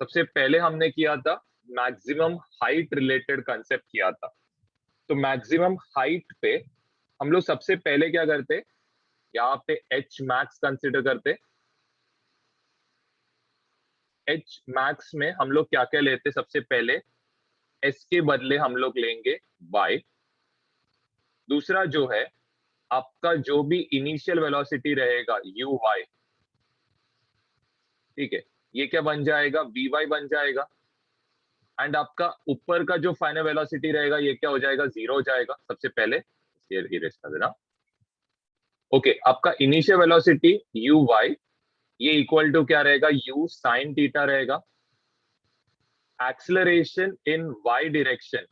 सबसे पहले हमने किया था मैक्सिमम हाइट रिलेटेड कंसेप्ट किया था। तो मैक्सिमम हाइट पे हम लोग सबसे पहले क्या करते, यहाँ पे एच मैक्स कंसिडर करते। एच मैक्स में हम लोग क्या क्या लेते, सबसे पहले एस के बदले हम लोग लेंगे वाई। दूसरा जो है आपका जो भी इनिशियल वेलोसिटी रहेगा यू वाई, ठीक है, ये क्या बन जाएगा, वी वाई बन जाएगा। एंड आपका ऊपर का जो फाइनल वेलोसिटी रहेगा ये क्या हो जाएगा, जीरो हो जाएगा। सबसे पहले ये इरेज कर देना। ओके, आपका इनिशियल वेलोसिटी यू वाई ये इक्वल टू क्या रहेगा, यू साइन थीटा रहेगा। एक्सेलरेशन इन वाई डायरेक्शन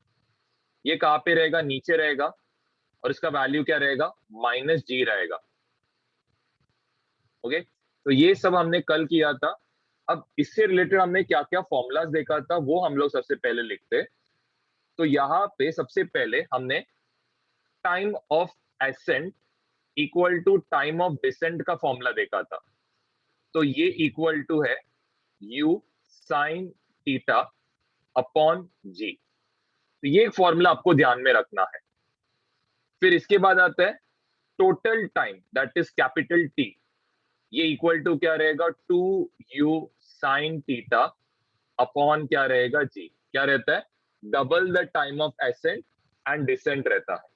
ये कहां पे रहेगा, नीचे रहेगा, और इसका वैल्यू क्या रहेगा, माइनस जी रहेगा। ओके, तो ये सब हमने कल किया था। अब इससे रिलेटेड हमने क्या क्या फॉर्मूलाज देखा था वो हम लोग सबसे पहले लिखते। तो यहाँ पे सबसे पहले हमने time of ascent equal to time of descent का फॉर्मूला देखा था। तो ये इक्वल टू है u sine theta upon g. तो ये एक फॉर्मूला आपको ध्यान में रखना है। फिर इसके बाद आता है total time that is capital T, ये इक्वल टू क्या रहेगा, two u sine theta upon क्या रहेगा, जी। क्या रहता है, double the time of ascent and descent रहता है।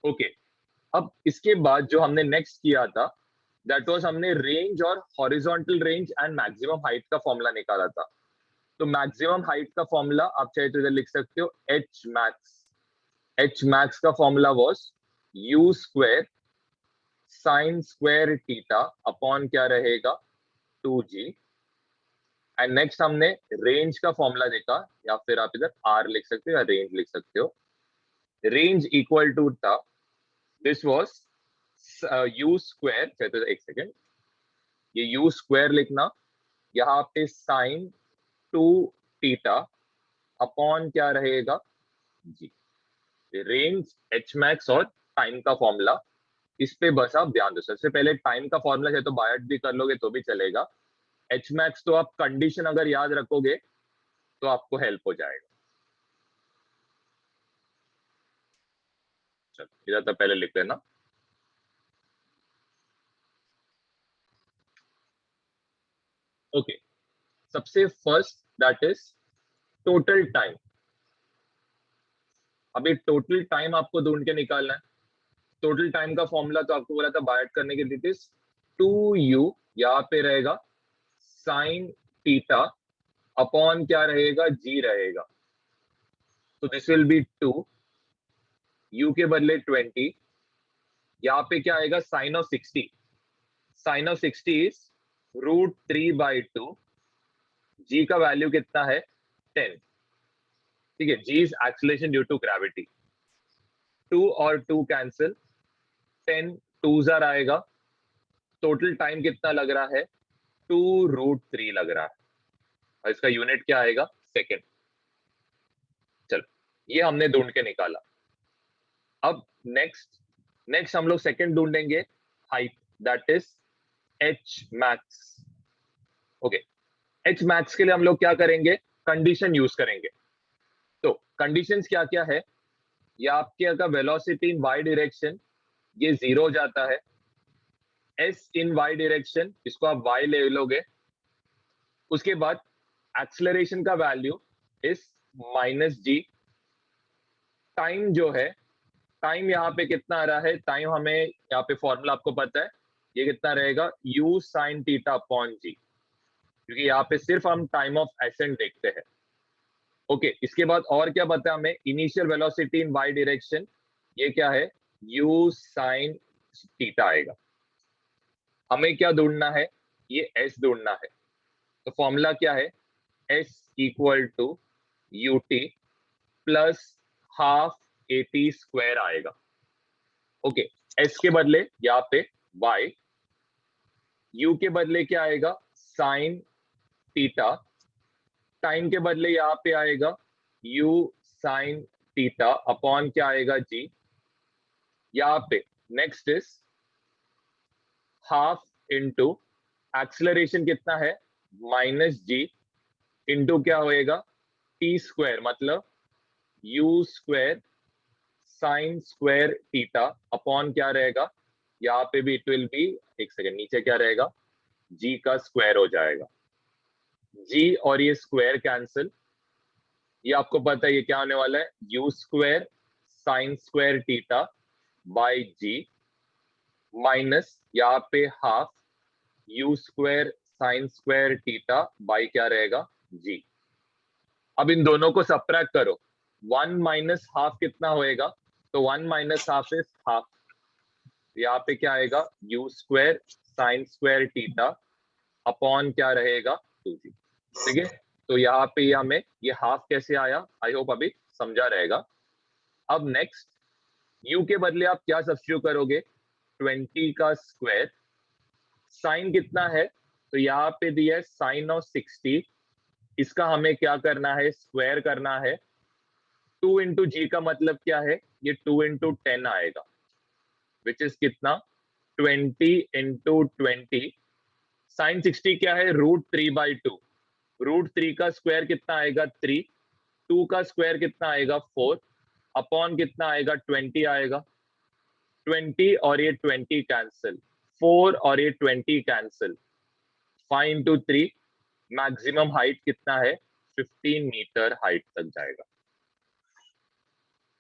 ओके, अब इसके बाद जो हमने नेक्स्ट किया था दैट वाज हमने रेंज और horizontal range and maximum height का फॉर्मूला निकाला था। तो मैक्सिमम हाइट का फॉर्मूला आप चाहे तो इधर लिख सकते हो, एच मैक्स। एच मैक्स का formula was you square sine square theta upon क्या रहेगा, टू जी। एंड नेक्स्ट हमने रेंज का फॉर्मूला देखा, या फिर आप इधर आर लिख सकते हो या रेंज लिख सकते हो। रेंज इक्वल टू था, दिस वाज यू स्क्वायर, तो एक सेकेंड, ये यू स्क्वायर लिखना, यहाँ पे साइन टू थीटा अपॉन क्या रहेगा, जी। रेंज एच मैक्स और टाइम का फॉर्मूला, इस पे बस आप ध्यान दो। सबसे पहले टाइम का फॉर्मूला है तो बायट भी कर लोगे तो भी चलेगा। एच मैक्स तो आप कंडीशन अगर याद रखोगे तो आपको हेल्प हो जाएगा। चलो इधर तो पहले लिख लेना। ओके, सबसे first that is total time. अभी टोटल टाइम आपको ढूंढ के निकालना है। टोटल टाइम का फॉर्मूला तो आपको बोला था बायट करने के लिए, टू यू यहाँ पे रहेगा साइन थीटा अपॉन क्या रहेगा, जी रहेगा। तो this will be two, U के बदले 20, यहाँ पे क्या आएगा, sine of 60। Sine of 60 is √3/2। G का वैल्यू कितना है, 10। ठीक है, G is acceleration due to gravity. 2 और 2 कैंसिल, 10 टू जार आएगा। टोटल टाइम कितना लग रहा है, 2√3 लग रहा है, और इसका यूनिट क्या आएगा, सेकेंड। चलो ये हमने ढूंढ के निकाला। अब नेक्स्ट नेक्स्ट हम लोग सेकेंड ढूंढेंगे, height, that is H max. Okay, H max के लिए हम लोग क्या करेंगे, कंडीशन यूज करेंगे। तो कंडीशंस क्या क्या है, ये आपके अगर वेलोसिटी इन वाई डायरेक्शन ये जीरो हो जाता है। एस इन वाई डायरेक्शन इसको आप वाई ले लोगे। उसके बाद एक्सेलरेशन का value is minus g. Time जो है, टाइम यहाँ पे कितना आ रहा है, टाइम हमें यहाँ पे फॉर्मूला आपको पता है, ये कितना रहेगा, यू साइन थीटा अपॉन जी, क्योंकि यहाँ पे सिर्फ हम टाइम ऑफ एसेंट देखते हैं। ओके, इसके बाद और क्या पता है हमें, initial velocity in y direction ये क्या है, यू साइन थीटा आएगा। हमें क्या ढूंढना है, ये एस ढूंढना है। तो फॉर्मूला क्या है, s equal to u t plus half a t square आएगा। ओके, एस के बदले यहाँ पे वाई, यू के बदले क्या आएगा, साइन थीटा, टाइम के बदले यहाँ पे आएगा यू साइन थीटा अपॉन क्या आएगा, जी। यहाँ पे next is half into acceleration कितना है, माइनस जी इंटू क्या होएगा टी स्क्वायर, मतलब you square sine square theta upon क्या रहेगा, यहाँ पे भी इट विल बी, एक सेकेंड, नीचे क्या रहेगा, जी का स्क्वायर हो जाएगा, जी और ये स्क्वायर कैंसिल, ये आपको पता है ये क्या होने वाला है, u square sine square theta by g minus यहाँ पे half u square sine square theta by क्या रहेगा जी। अब इन दोनों को सबट्रैक्ट करो, 1 माइनस हाफ कितना होएगा, तो 1 माइनस हाफ इज हाफ, यहाँ पे क्या आएगा you square sine square theta upon क्या रहेगा 2g। ठीक है, तो यहाँ पे हमें ये हाफ कैसे आया, आई होप अभी समझा रहेगा। अब नेक्स्ट u के बदले आप क्या सब्स्टिट्यूट करोगे, 20 का स्क्वायर, साइन कितना है, तो यहाँ पे दिया है साइन ऑफ 60, इसका हमें क्या करना है, स्क्वायर करना है, 2 इंटू जी का मतलब क्या है, ये 2 इंटू 10 आएगा, विच इज कितना 20 इंटू 20, साइन 60 क्या है, √3/2, √3 का स्क्वायर कितना आएगा 3, 2 का स्क्वायर कितना आएगा 4, अपॉन कितना आएगा 20 आएगा, 20 और ये 20 कैंसिल, 4 और ये 20 कैंसिल, 5 इंटू 3, मैक्सिमम हाइट कितना है 15 मीटर हाइट तक जाएगा।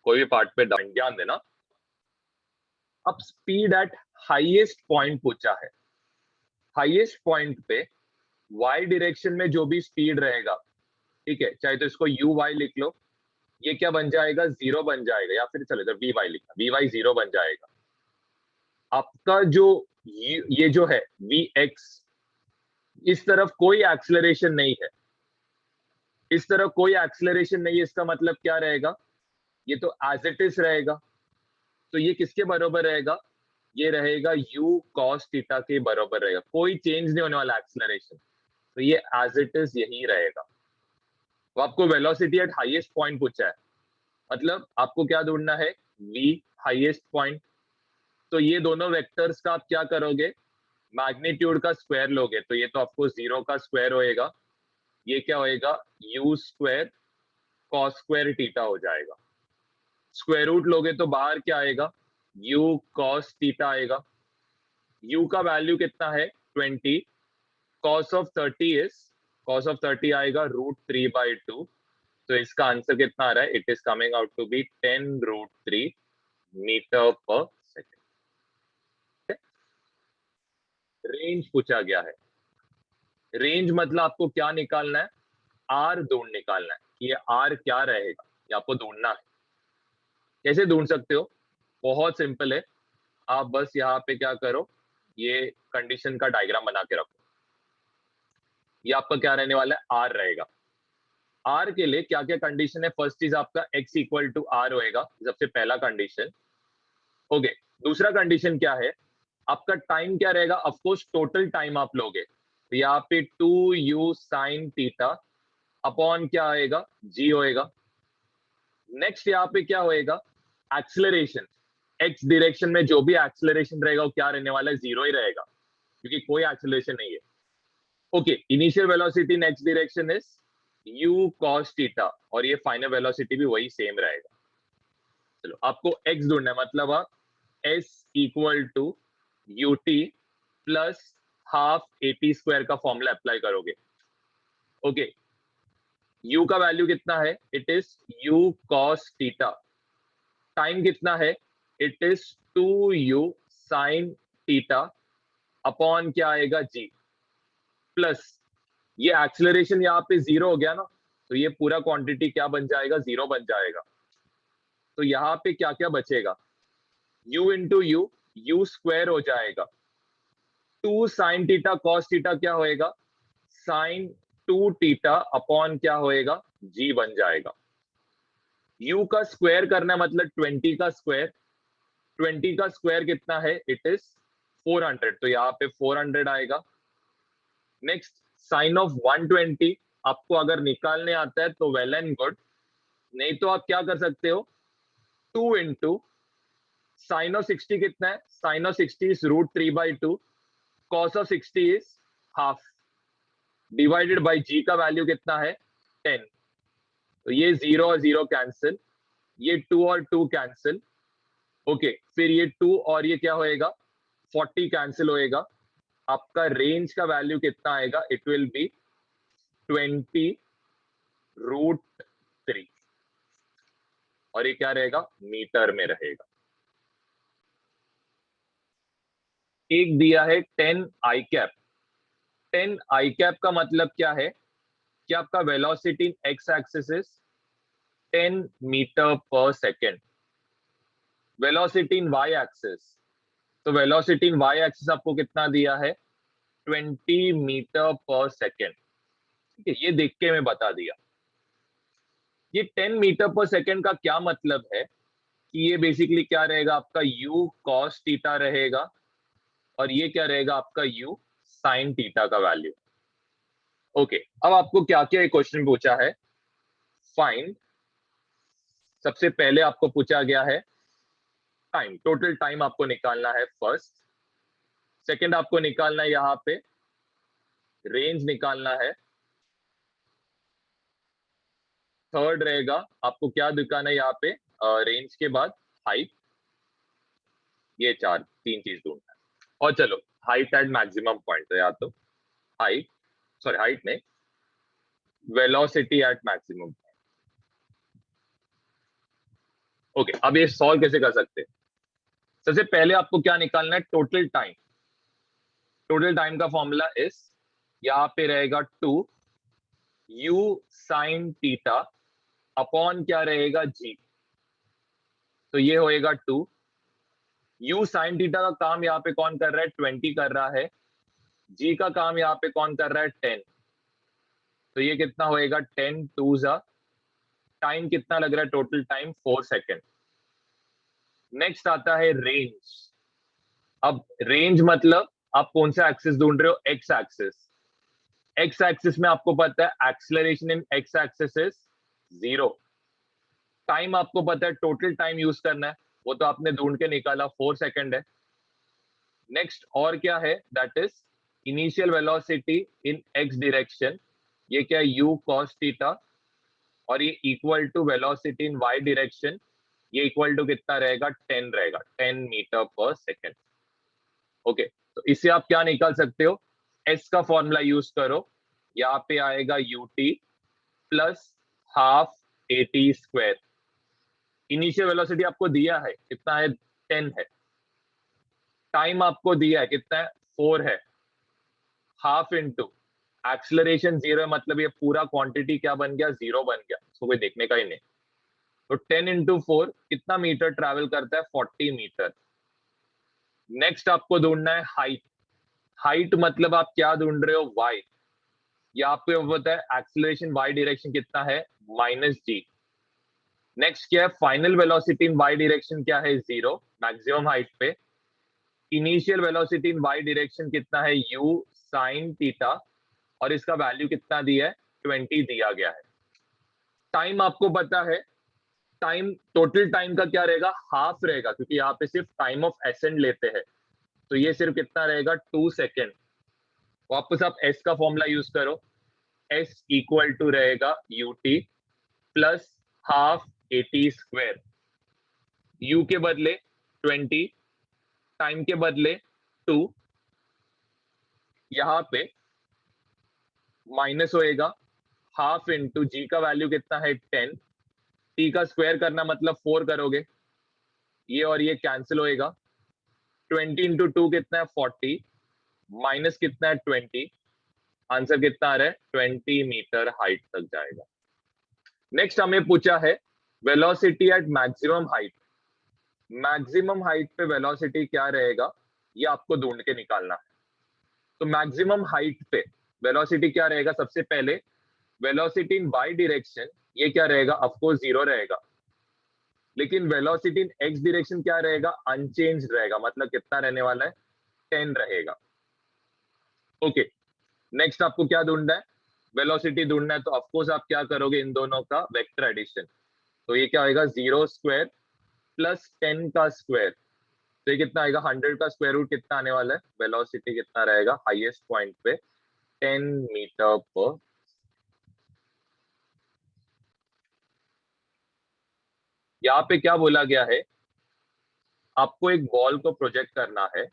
कोई भी पार्ट पे ध्यान देना। अब स्पीड एट हाईएस्ट पॉइंट पूछा है, हाईएस्ट पॉइंट पे y डायरेक्शन में जो भी स्पीड रहेगा, ठीक है, चाहे तो इसको यू वाई लिख लो, ये क्या बन जाएगा 0 बन जाएगा, या फिर चलो इधर वी वाई लिखना, वी वाई 0 बन जाएगा। आपका जो ये जो है वी एक्स, इस तरफ कोई एक्सेलरेशन नहीं है, इस तरफ कोई एक्सेलरेशन नहीं है, इसका मतलब क्या रहेगा, ये तो एज इट इज रहेगा, तो ये किसके बराबर रहेगा, ये रहेगा u cos थीटा के बराबर रहेगा, कोई चेंज नहीं होने वाला एक्सेलरेशन, तो ये एज इट इज यही रहेगा। तो आपको वेलोसिटी एट हाईएस्ट पॉइंट पूछा है, मतलब आपको क्या ढूंढना है, v हाईएस्ट पॉइंट, तो ये दोनों वेक्टर्स का आप क्या करोगे, मैग्नीट्यूड का स्क्वायर लोगे, तो ये तो आपको 0 का स्क्वायर होएगा, ये क्या होएगा u square cos square theta हो जाएगा, स्क्वायर रूट लोगे तो बाहर क्या आएगा, u cos थीटा आएगा, u का वैल्यू कितना है 20, cos of 30 is, cos of 30 आएगा √3/2, तो इसका आंसर कितना आ रहा है, it is coming out to be 10√3 metre पर सेकेंड। रेंज पूछा गया है, रेंज मतलब आपको क्या निकालना है, आर ढूंढ निकालना है कि ये आर क्या रहेगा, ये आपको ढूंढना है। कैसे ढूंढ सकते हो, बहुत सिंपल है, आप बस यहाँ पे क्या करो, ये कंडीशन का डायग्राम बना के रखो, ये आपका क्या रहने वाला है, आर रहेगा। आर के लिए क्या क्या कंडीशन है, फर्स्ट चीज आपका x इक्वल टू आर होएगा, सबसे पहला कंडीशन। ओके, दूसरा कंडीशन क्या है, आपका टाइम क्या रहेगा, ऑफकोर्स टोटल टाइम आप लोगे, तो यहाँ पे 2u साइन थीटा अपॉन क्या आएगा g होएगा। नेक्स्ट यहाँ पे क्या होएगा, एक्सेलरेशन, x डायरेक्शन में जो भी एक्सेलरेशन रहेगा वो क्या रहने वाला है, 0 ही रहेगा, क्योंकि कोई एक्सेलरेशन नहीं है। Okay, initial velocity in x direction is u cos theta, और ये फाइनल वेलोसिटी भी वही सेम रहेगा। चलो आपको x ढूंढना है, मतलब आप s equal to ut plus half at square का फॉर्मूला अप्लाई करोगे। ओके, u का वैल्यू कितना है, it is u cos theta, time कितना है, it is 2u sine theta upon क्या आएगा g, प्लस ये एक्सेलरेशन यहाँ पे 0 हो गया ना, तो ये पूरा क्वांटिटी क्या बन जाएगा, 0 बन जाएगा। तो यहाँ पे क्या क्या बचेगा, u इंटू यू स्क्वायर हो जाएगा, 2 साइन थीटा कॉस थीटा क्या होएगा, साइन 2 थीटा अपॉन क्या होएगा g बन जाएगा। u का स्क्वायर करना है, मतलब 20 का स्क्वायर, 20 का स्क्वायर कितना है, इट इज 400, तो यहाँ पे 400 आएगा। नेक्स्ट साइन ऑफ 120, आपको अगर निकालने आता है तो वेल एंड गुड, नहीं तो आप क्या कर सकते हो, 2 इंटू साइन ऑफ 60 कितना है, sine of 60 is √3/2, cos of 60 is half, divided by g का वैल्यू कितना है 10, तो ये 0 और 0 कैंसिल, ये 2 और 2 कैंसिल, ओके फिर ये 2 और ये क्या होएगा 40 कैंसिल होएगा, आपका रेंज का वैल्यू कितना आएगा, इट विल बी 20√3 और ये क्या रहेगा मीटर में रहेगा। एक दिया है 10 आई कैप, 10 आई कैप का मतलब क्या है कि आपका velocity in x axis is 10 metre पर second, velocity in y axis, तो वेलोसिटी इन वाई एक्सिस आपको कितना दिया है 20 मीटर पर सेकेंड, ठीक है, ये देख के मैं बता दिया। ये 10 मीटर पर सेकेंड का क्या मतलब है कि ये बेसिकली क्या रहेगा आपका u cos थीटा रहेगा और ये क्या रहेगा आपका u sin थीटा का वैल्यू। ओके अब आपको क्या क्या क्वेश्चन पूछा है, फाइंड, सबसे पहले आपको पूछा गया है टाइम, टोटल टाइम आपको निकालना है फर्स्ट, सेकंड आपको निकालना है यहाँ पे रेंज निकालना है, थर्ड रहेगा आपको क्या दिखाना है यहाँ पे रेंज के बाद हाइट, ये तीन चीज ढूंढना है। और चलो हाइट एट मैक्सिमम पॉइंट, तो या तो हाइट, सॉरी हाइट नहीं, वेलोसिटी एट मैक्सिमम। ओके अब ये सॉल्व कैसे कर सकते हैं, सबसे पहले आपको क्या निकालना है टोटल टाइम, टोटल टाइम का फॉर्मूला इस यहाँ पे रहेगा 2 u sin थीटा अपॉन क्या रहेगा g, तो ये होएगा 2 u sin थीटा का काम यहाँ पे कौन कर रहा है 20 कर रहा है, g का काम यहाँ पे कौन कर रहा है 10, तो ये कितना होएगा 10 2 जा, टाइम कितना लग रहा है टोटल टाइम 4 सेकेंड। नेक्स्ट आता है रेंज, अब रेंज मतलब आप कौन सा एक्सिस ढूंढ रहे हो एक्स एक्सिस, एक्स एक्सिस में आपको पता है acceleration in x axis is 0, time आपको पता है टोटल टाइम यूज करना है, वो तो आपने ढूंढ के निकाला 4 सेकेंड है। नेक्स्ट और क्या है that is initial velocity in x direction, ये क्या है u cos थीटा, और ये equal to velocity in y direction, ये इक्वल टू कितना रहेगा 10 रहेगा, 10 मीटर पर सेकेंड। ओके तो इससे आप क्या निकाल सकते हो, s का फॉर्मूला यूज करो, यहाँ पे आएगा ut plus half at square, initial velocity आपको दिया है कितना है 10 है, टाइम आपको दिया है कितना है 4 है, हाफ इंटू एक्सलरेशन 0 है, मतलब ये पूरा क्वांटिटी क्या बन गया 0 बन गया, इसको कोई देखने का ही नहीं, तो 10 इंटू 4 कितना मीटर ट्रैवल करता है 40 मीटर। नेक्स्ट आपको ढूंढना है हाइट, हाइट मतलब आप क्या ढूंढ रहे हो y, ये आपको पता है एक्सलरेशन y डायरेक्शन कितना है -g। नेक्स्ट क्या है final velocity in y direction क्या है 0 मैक्सिमम हाइट पे, initial velocity in y direction कितना है u sin थीटा और इसका वैल्यू कितना दिया है 20 दिया गया है। टाइम आपको पता है, टाइम टोटल टाइम का क्या रहेगा हाफ रहेगा, क्योंकि यहाँ पे सिर्फ टाइम ऑफ एसेंड लेते हैं, तो ये सिर्फ कितना रहेगा 2 सेकेंड। वापस आप s का फॉर्मूला यूज करो, s इक्वल टू रहेगा ut plus half at square, u के बदले 20, टाइम के बदले 2, यहाँ पे माइनस होएगा हाफ इंटू जी का वैल्यू कितना है 10, टी का स्क्वायर करना मतलब 4 करोगे, ये और ये कैंसिल होएगा, 20 इंटू 2 कितना है 40, माइनस कितना है 20, आंसर कितना आ रहा है 20 मीटर हाइट तक जाएगा। नेक्स्ट हमें पूछा है velocity at maximum height, maximum height पे वेलोसिटी क्या रहेगा ये आपको ढूंढ के निकालना है। तो मैक्सिमम हाइट पे वेलोसिटी क्या रहेगा, सबसे पहले वेलोसिटी इन वाई डायरेक्शन ये क्या रहेगा ऑफकोर्स 0 रहेगा, लेकिन वेलोसिटी इन एक्स डायरेक्शन क्या रहेगा अनचेंज रहेगा, मतलब कितना रहने वाला है 10 रहेगा। ओके नेक्स्ट आपको क्या ढूंढना है वेलोसिटी ढूंढना है, तो ऑफकोर्स आप क्या करोगे इन दोनों का वेक्टर एडिशन, तो ये क्या आएगा 0 स्क्वायर प्लस 10 का स्क्वायर, तो ये कितना आएगा 100 का स्क्वायर रूट कितना आने वाला है, वेलोसिटी कितना रहेगा हाईएस्ट पॉइंट पे 10 मीटर पर। यहाँ पे क्या बोला गया है, आपको एक बॉल को प्रोजेक्ट करना है,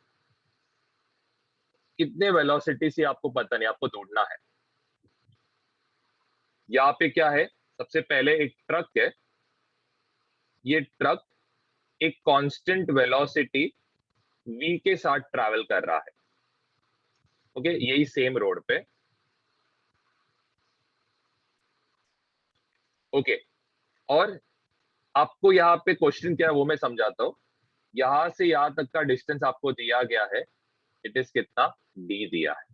कितने वेलोसिटी से आपको पता नहीं, आपको ढूंढना है। यहाँ पे क्या है, सबसे पहले एक ट्रक है, ये ट्रक एक कांस्टेंट वेलोसिटी v के साथ ट्रैवल कर रहा है। ओके, यही सेम रोड पे। ओके, और आपको यहाँ पे क्वेश्चन क्या है वो मैं समझाता हूँ। यहां से यहां तक का डिस्टेंस आपको दिया गया है, इट इज कितना, d दिया है।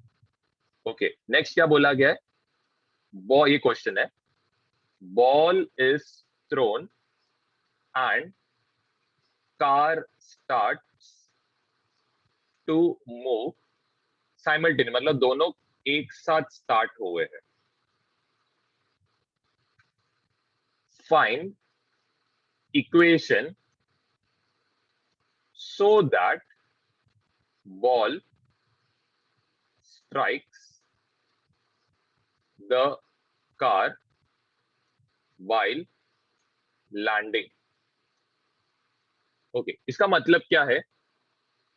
ओके, नेक्स्ट क्या बोला गया है, बॉल, ये क्वेश्चन है, ball is thrown and car starts to move simultaneous, मतलब दोनों एक साथ स्टार्ट हुए हैं। Find equation so that ball strikes the car while landing। Okay, इसका मतलब क्या है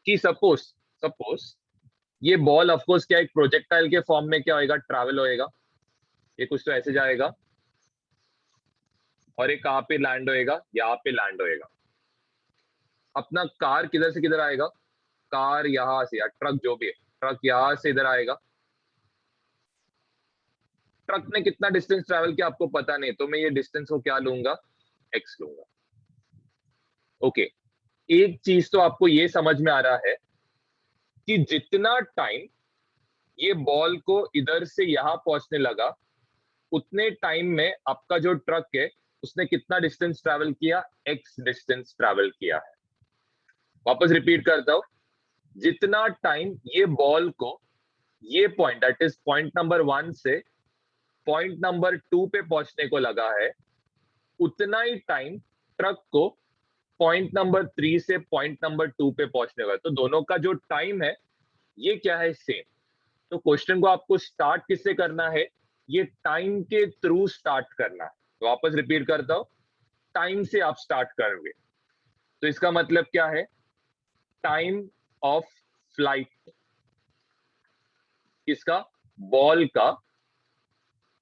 कि सपोज सपोज ये बॉल ऑफ कोर्स क्या एक प्रोजेक्टाइल के फॉर्म में क्या होएगा, ट्रैवल होएगा, ये कुछ तो ऐसे जाएगा, और ये कहां पे लैंड होएगा, यहाँ पे लैंड होएगा। अपना कार किधर से किधर आएगा, कार यहां से, या ट्रक जो भी है, ट्रक यहां से इधर आएगा। ट्रक ने कितना डिस्टेंस ट्रैवल किया आपको पता नहीं, तो मैं ये डिस्टेंस को क्या लूंगा, एक्स लूंगा। ओके, एक चीज तो आपको ये समझ में आ रहा है कि जितना टाइम ये बॉल को इधर से यहां पहुंचने लगा, उतने टाइम में आपका जो ट्रक है उसने कितना डिस्टेंस ट्रैवल किया, एक्स डिस्टेंस ट्रैवल किया है। वापस रिपीट करता हूं, जितना टाइम ये बॉल को ये point, that is point number 1 से पॉइंट नंबर 2 पे पहुंचने को लगा है, उतना ही टाइम ट्रक को पॉइंट नंबर 3 से पॉइंट नंबर 2 पे पहुंचने का। तो दोनों का जो टाइम है ये क्या है, सेम। तो क्वेश्चन को आपको स्टार्ट किससे करना है, ये टाइम के थ्रू स्टार्ट करना है। तो वापस रिपीट करता हूं, टाइम से आप स्टार्ट करोगे। तो इसका मतलब क्या है, टाइम ऑफ फ्लाइट किसका, बॉल का,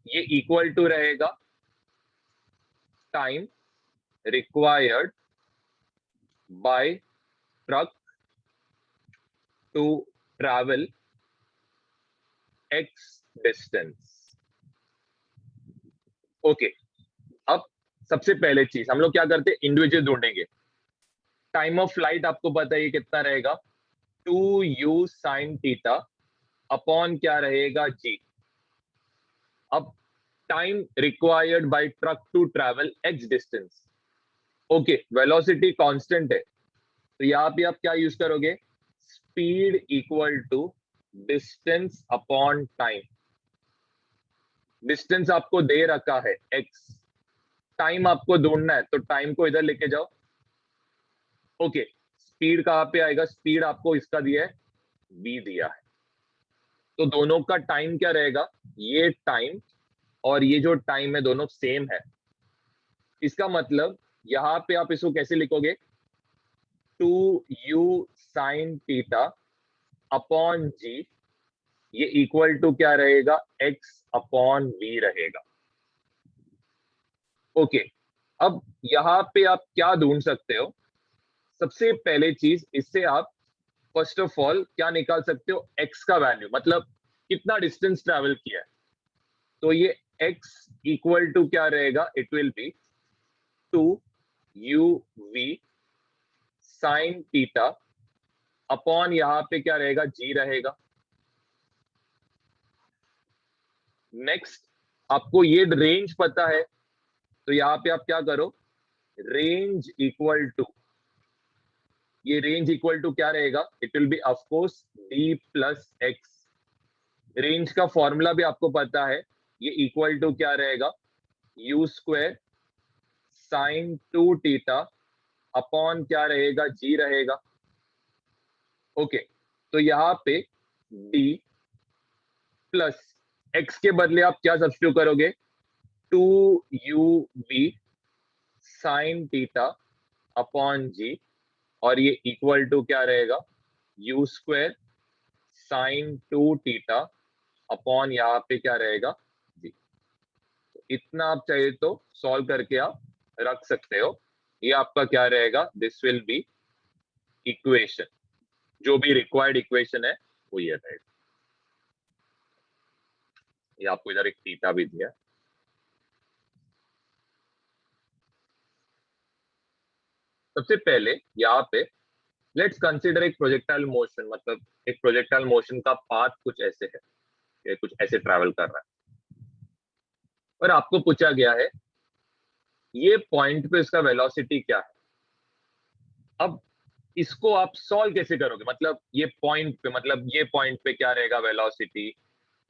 ये इक्वल टू रहेगा time required by truck to travel x distance. Okay, अब सबसे पहले चीज हम लोग क्या करते हैं, इंडिविजुअल ढूंढेंगे। टाइम ऑफ फ्लाइट आपको पता है कितना रहेगा, 2u sin थीटा अपॉन क्या रहेगा, g। अब time required by truck to travel x distance. Okay, velocity constant है, तो यहां पे आप क्या यूज करोगे, speed equal to distance upon time. Distance आपको दे रखा है x, टाइम आपको ढूंढना है, तो टाइम को इधर लेके जाओ। ओके, स्पीड कहां पे आएगा, स्पीड आपको इसका दिया है, v दिया है। तो दोनों का टाइम क्या रहेगा, ये टाइम और ये जो टाइम है दोनों सेम है। इसका मतलब यहां पे आप इसको कैसे लिखोगे, 2u sin theta upon g, ये इक्वल टू क्या रहेगा, x अपॉन v रहेगा। ओके, अब यहां पे आप क्या ढूंढ सकते हो, सबसे पहले चीज इससे आप फर्स्ट ऑफ ऑल क्या निकाल सकते हो, x का वैल्यू, मतलब कितना डिस्टेंस ट्रैवल किया है। तो ये x इक्वल टू क्या रहेगा, it will be 2uv sin theta upon यहां पे क्या रहेगा, g रहेगा। नेक्स्ट, आपको ये रेंज पता है, तो यहां पे आप क्या करो, रेंज इक्वल टू, ये रेंज इक्वल टू क्या रहेगा, it will be of course d plus x. Range का फॉर्मूला भी आपको पता है, ये इक्वल टू क्या रहेगा, you square sign 2 theta upon क्या रहेगा, g रहेगा। ओके, तो यहां पे d प्लस x के बदले आप क्या सब्स्टिट्यूट करोगे, 2uv साइन थीटा अपॉन जी, और ये इक्वल टू क्या रहेगा, u square sine 2 theta upon यहाँ पे क्या रहेगा जी। तो इतना आप चाहिए तो सॉल्व करके आप रख सकते हो। ये आपका क्या रहेगा, दिस विल बी इक्वेशन, जो भी रिक्वायर्ड इक्वेशन है वो ये रहेगा। ये आपको इधर एक थीटा भी दिया। सबसे पहले यहाँ पे लेट्स कंसीडर एक प्रोजेक्टाइल मोशन, मतलब एक प्रोजेक्टाइल मोशन का पाथ कुछ ऐसे है, ये कुछ ऐसे ट्रैवल कर रहा है, और आपको पूछा गया है ये पॉइंट पे इसका वेलोसिटी क्या है। अब इसको आप सॉल्व कैसे करोगे, मतलब ये पॉइंट पे, मतलब ये पॉइंट पे क्या रहेगा वेलोसिटी,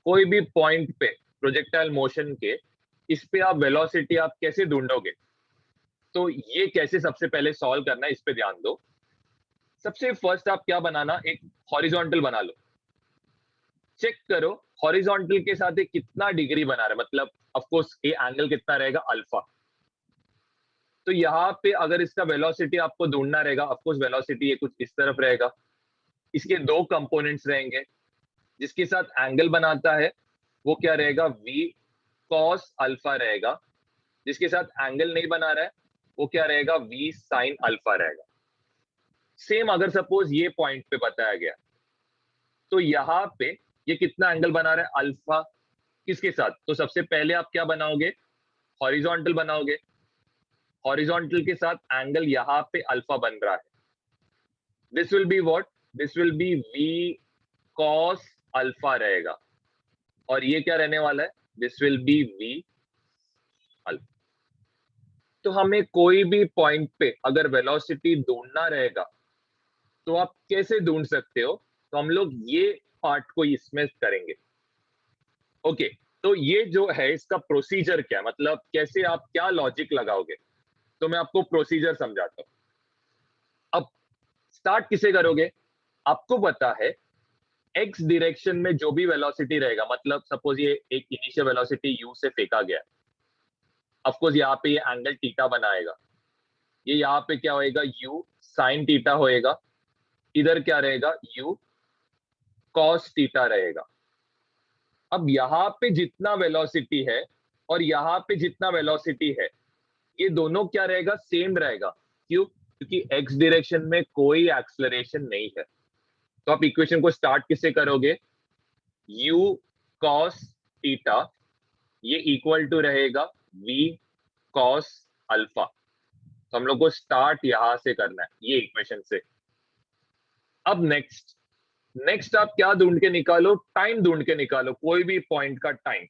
कोई भी पॉइंट पे प्रोजेक्टाइल मोशन के, इस पे आप वेलोसिटी आप कैसे ढूंढोगे। तो ये कैसे सबसे पहले सॉल्व करना है, इस पे ध्यान दो। सबसे फर्स्ट आप क्या बनाना, एक हॉरिजॉन्टल बना लो, चेक करो हॉरिजॉन्टल के साथ ये कितना डिग्री बना रहा है, मतलब ऑफ कोर्स ये एंगल कितना रहेगा, अल्फा। तो यहाँ पे अगर इसका वेलोसिटी आपको ढूंढना रहेगा, ऑफ कोर्स वेलोसिटी ये कुछ इस तरफ रहेगा, इसके दो कंपोनेंट्स रहेंगे, जिसके साथ एंगल बनाता है वो क्या रहेगा, v cos अल्फा रहेगा, जिसके साथ एंगल नहीं बना रहा है वो क्या रहेगा, v sin अल्फा रहेगा। सेम अगर सपोज ये पॉइंट पे बताया गया, तो यहाँ पे ये कितना एंगल बना रहा है, अल्फा, किसके साथ, तो सबसे पहले आप क्या बनाओगे, हॉरिजॉन्टल बनाओगे, हॉरिजॉन्टल के साथ एंगल यहाँ पे अल्फा बन रहा है, this will be what, this will B v cos alpha रहेगा, और ये क्या रहने वाला है, this will B v alpha. तो हमें कोई भी पॉइंट पे अगर वेलोसिटी ढूंढना रहेगा तो आप कैसे ढूंढ सकते हो, तो हम लोग ये पार्ट को इसमें करेंगे। ओके, तो ये जो है इसका प्रोसीजर क्या है, मतलब कैसे आप क्या लॉजिक लगाओगे, तो मैं आपको प्रोसीजर समझाता हूं। अब स्टार्ट किसे करोगे, आपको पता है एक्स डायरेक्शन में जो भी वेलोसिटी रहेगा, मतलब सपोज ये एक इनिशियल वेलोसिटी u से फेंका गया, ऑफ कोर्स यहाँ पे ये एंगल थीटा बनाएगा, ये यहाँ पे क्या होएगा, u साइन थीटा होएगा, इधर क्या रहेगा, u cos थीटा रहेगा। अब यहाँ पे जितना वेलोसिटी है और यहाँ पे जितना वेलोसिटी है, ये दोनों क्या रहेगा, सेम रहेगा। क्यों, क्योंकि एक्स डायरेक्शन में कोई एक्सलरेशन नहीं है। तो आप इक्वेशन को स्टार्ट किससे करोगे, u cos थीटा ये इक्वल टू रहेगा v cos अल्फा। तो हम लोग को स्टार्ट यहां से करना है, ये इक्वेशन से। अब नेक्स्ट नेक्स्ट आप क्या ढूंढ के निकालो, टाइम ढूंढ के निकालो, कोई भी पॉइंट का टाइम।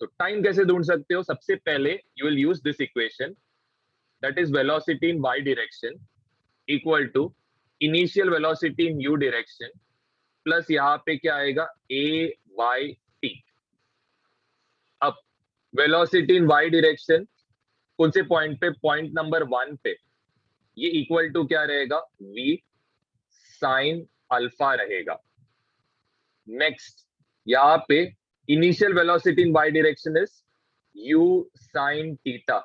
तो टाइम कैसे ढूंढ सकते हो, सबसे पहले you will use this equation, that is velocity in y direction equal to initial velocity in u direction plus यहाँ पे क्या आएगा, a y t। अब वेलोसिटी इन y डायरेक्शन कौन से पॉइंट पे, पॉइंट नंबर 1 पे, ये इक्वल टू क्या रहेगा, v साइन अल्फा रहेगा। नेक्स्ट यहाँ पे initial velocity in y direction is u sine theta,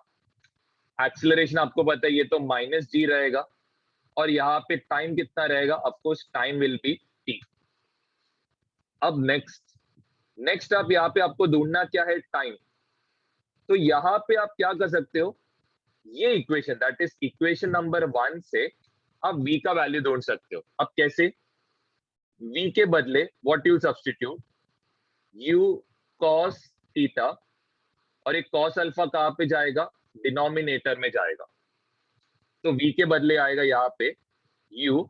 acceleration आपको पता है ये तो माइनस जी रहेगा, और यहाँ पे टाइम कितना रहेगा, of course time will be t। अब नेक्स्ट आप यहाँ पे आपको ढूंढना क्या है, टाइम। तो यहाँ पे आप क्या कर सकते हो, ये equation that is equation number 1 से आप v का वैल्यू ढूंढ सकते हो। अब कैसे, v के बदले what you substitute, u cos theta, और एक cos अल्फा कहां पे जाएगा, डिनोमिनेटर में जाएगा। तो v के बदले आएगा यहाँ पे u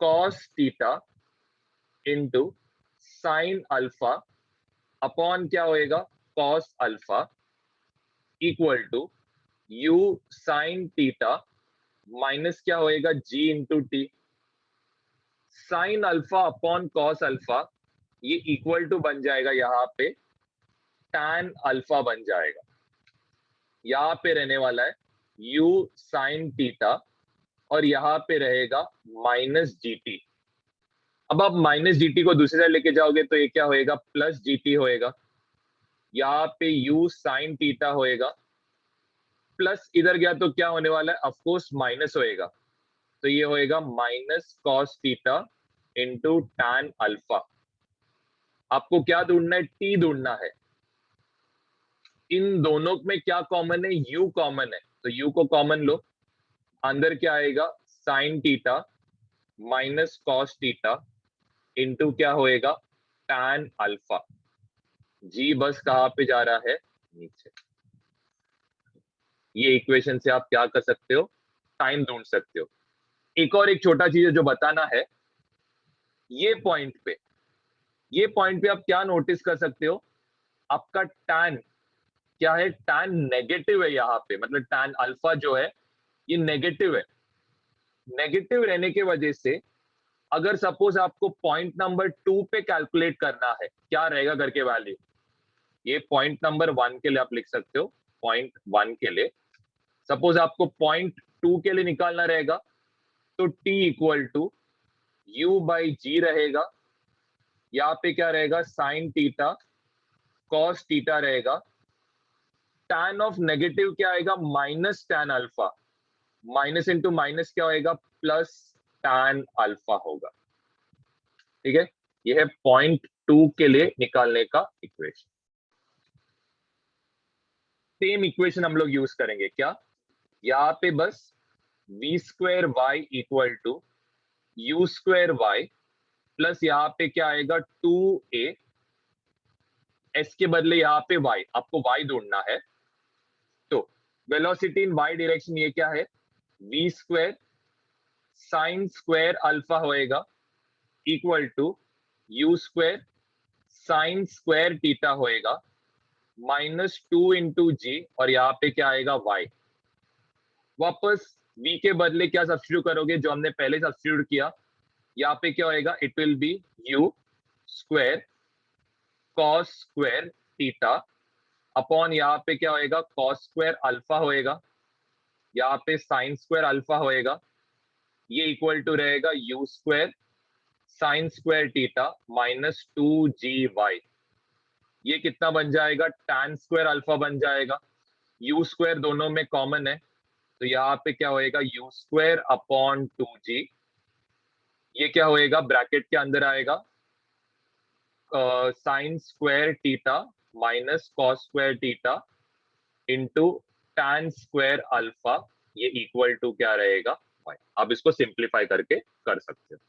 cos theta into sine alpha upon क्या होएगा, cos alpha equal to u sine theta minus क्या होएगा, g into t. Sine alpha upon cos alpha ये इक्वल टू बन जाएगा यहाँ पे tan अल्फा बन जाएगा। यहाँ पे रहने वाला है u साइन थीटा और यहाँ पे रहेगा माइनस जी टी। अब आप माइनस जीटी को दूसरी साइड लेके जाओगे तो ये क्या होएगा, प्लस जीटी होएगा। यहाँ पे यू साइन थीटा होएगा, प्लस इधर गया तो क्या होने वाला है, ऑफकोर्स माइनस होएगा। तो ये होएगा minus cos theta into tan alpha. आपको क्या ढूंढना है, टी ढूंढना है। इन दोनों में क्या कॉमन है, यू कॉमन है, तो यू को कॉमन लो। अंदर क्या आएगा, sign theta minus cos theta into क्या होएगा, टैन अल्फा। जी बस कहाँ पे जा रहा है, नीचे। ये इक्वेशन से आप क्या कर सकते हो, टाइम ढूंढ सकते हो। एक छोटा चीज है जो बताना है, ये पॉइंट पे आप क्या नोटिस कर सकते हो, आपका टैन क्या है, टैन नेगेटिव है यहाँ पे, मतलब टैन अल्फा जो है ये नेगेटिव है। नेगेटिव रहने के वजह से अगर सपोज आपको पॉइंट नंबर 2 पे कैलकुलेट करना है, क्या रहेगा करके वैल्यू, ये पॉइंट नंबर 1 के लिए आप लिख सकते हो। पॉइंट 1 के लिए सपोज आपको पॉइंट 2 के लिए निकालना रहेगा, तो t equal to u by g रहेगा। यहाँ पे क्या रहेगा, साइन थीटा कॉस थीटा रहेगा। टैन ऑफ नेगेटिव क्या आएगा, minus tan alpha. Minus into minus क्या होएगा, प्लस टैन अल्फा होगा। ठीक है, यह है पॉइंट 2 के लिए निकालने का इक्वेशन। सेम इक्वेशन हम लोग यूज करेंगे क्या, यहाँ पे बस v square y equal to u square y plus यहाँ पे क्या आएगा 2a, एस के बदले यहाँ पे y, आपको y ढूंढना है। तो वेलोसिटी इन y डायरेक्शन ये क्या है, v square sine square alpha होएगा equal to u square sine square theta होएगा माइनस 2 इंटू जी, और यहाँ पे क्या आएगा y। वापस v के बदले क्या सब्स्टिट्यूट करोगे, जो हमने पहले सब्स्टिट्यूट किया। यहाँ पे क्या होएगा, it will be you square cos square theta upon यहाँ पे क्या होएगा, कॉस स्क्वायर अल्फा होएगा, यहाँ पे साइन स्क्वायर अल्फा होएगा। ये इक्वल टू रहेगा you square sine square theta minus 2gy। ये कितना बन जाएगा, टैन स्क्वायर अल्फा बन जाएगा। यू स्क्वायर दोनों में कॉमन है, तो यहाँ पे क्या होएगा, यू स्क्वायर अपॉन 2g। ये क्या होएगा, ब्रैकेट के अंदर आएगा sign square theta minus cos square theta into tan square alpha. ये इक्वल टू क्या रहेगा, y। आप इसको सिंप्लीफाई करके कर सकते हो।